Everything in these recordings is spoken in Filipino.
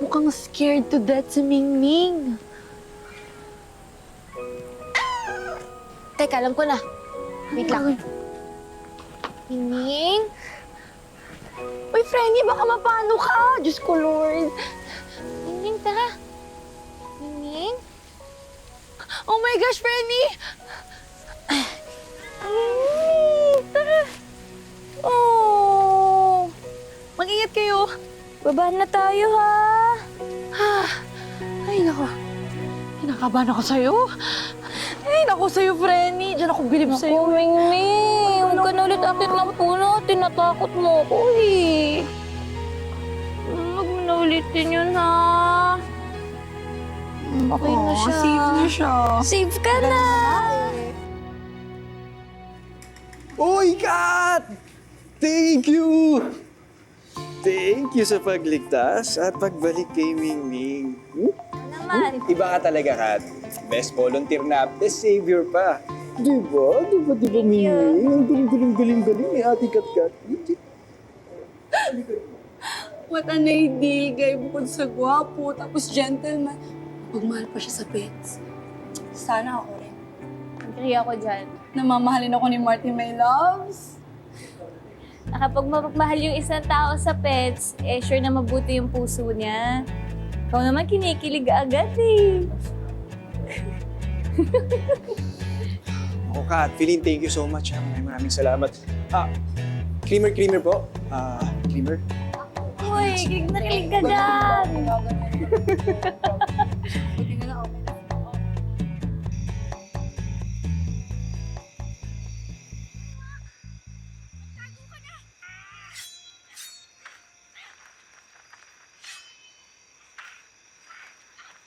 Mukhang scared to death si Mingming. Teka, alam ko na. Wait lang. Mingming? Uy, Frenny, baka mapano ka? Diyos ko, Lord. Mingming, tara. Mingming? Oh my gosh, Frenny! Mingming, tara. Oh! Mag-ingat kayo. Baba na tayo, ha? Ay, nako. Kinakabahan ako sa'yo. Ay, nako sa'yo, Frenny. Diyan ako bilib sa'yo. Naku, Mingming. Huwag ka na ulit akit ng puno. Tinatakot mo ko, eh. Huwag mo na ulitin yun, ha? Okay na siya. Safe na siya. Safe ka na! Uy, Kat! Thank you! Thank you sa pagligtas at pagbalik kay Mingming. Naman. Iba ka talaga, Kat. Best volunteer na, best savior pa. Diba? Diba, Mingming? Ang galing-galing ni Ate Kat-Kat. What an ideal guy, bukod sa gwapo, tapos gentleman. Pagmahal pa siya sa pets. Sana ako rin. Agree ako dyan. Namamahalin ako ni Marty, my loves. Kapag mapagmahal yung isang tao sa pets, eh sure na mabuti yung puso niya. Ikaw naman kinikilig agad eh. Ako, Kat. Feeling, thank you so much. Maraming salamat. Creamer po. Creamer. Uy, kilig na kilig ka dyan! Buti na lang, okay na.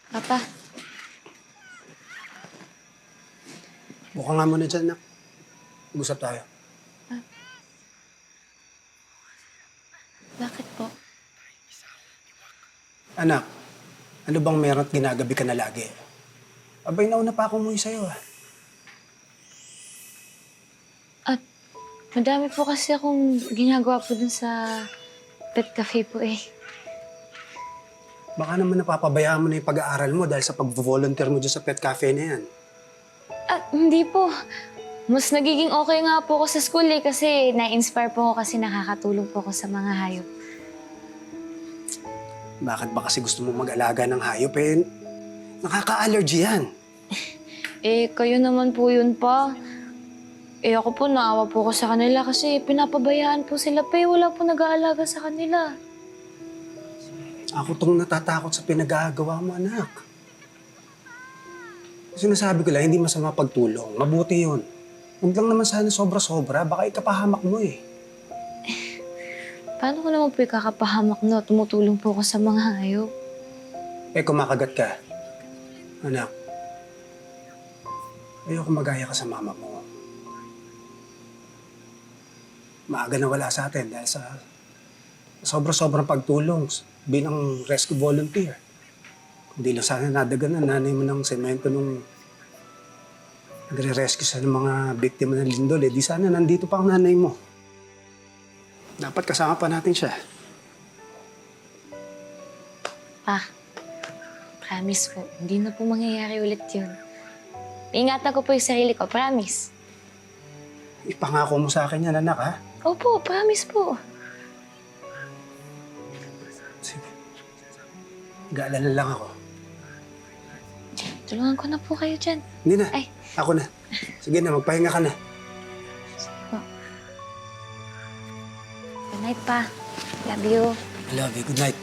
Papa, Buka nga muna dyan, nak. Usap tayo. bakit po? Anak, ano bang meron at ginagabi ka na lagi? Abay, nauna pa akong umuwi sa'yo, ah. At madami po kasi akong ginagawa po dun sa pet cafe po eh. Baka naman napapabayaan mo na yung pag-aaral mo dahil sa pag-volunteer mo dyan sa pet cafe na yan. At hindi po. Mas nagiging okay nga po ako sa school eh kasi na-inspire po ako kasi nakakatulong po ako sa mga hayop. Bakit ba kasi gusto mo mag-alaga ng hayop, eh? Nakaka-allergy yan. Eh, kayo naman po yun pa. Eh, ako po naawa po ako sa kanila kasi pinapabayaan po sila pa eh. Wala po nag-aalaga sa kanila. Ako tong natatakot sa pinag-aagawa mo, anak. Sinasabi ko lang, hindi masama pagtulong. Mabuti yun. Huwag lang naman sana sobra-sobra. Baka ikapahamak mo eh. Paano ko naman po ikakapahamak na tumutulong po ako sa mga hayop? Eh, kumakagat ka. Anak, ayoko magaya ka sa mama mo. Maaga na wala sa atin dahil sa sobra-sobrang pagtulong bilang rescue volunteer. Hindi lang sana nadaganan nanay mo ng semento nung nagre-rescue sa mga biktima ng lindol. Eh, di sana nandito pa ang nanay mo. Dapat kasama pa natin siya. Pa, promise po, hindi na po mangyayari ulit yun. Ingatan ko po yung sarili ko, promise. Ipangako mo sa akin yan, anak, ha? Opo, promise po. Sige. Gaalala lang ako. Tulungan ko na po kayo dyan. Hindi na. Ay. Ako na. Sige na, magpahinga ka na. Sige po. Good night, pa. Love you. I love you. Good night.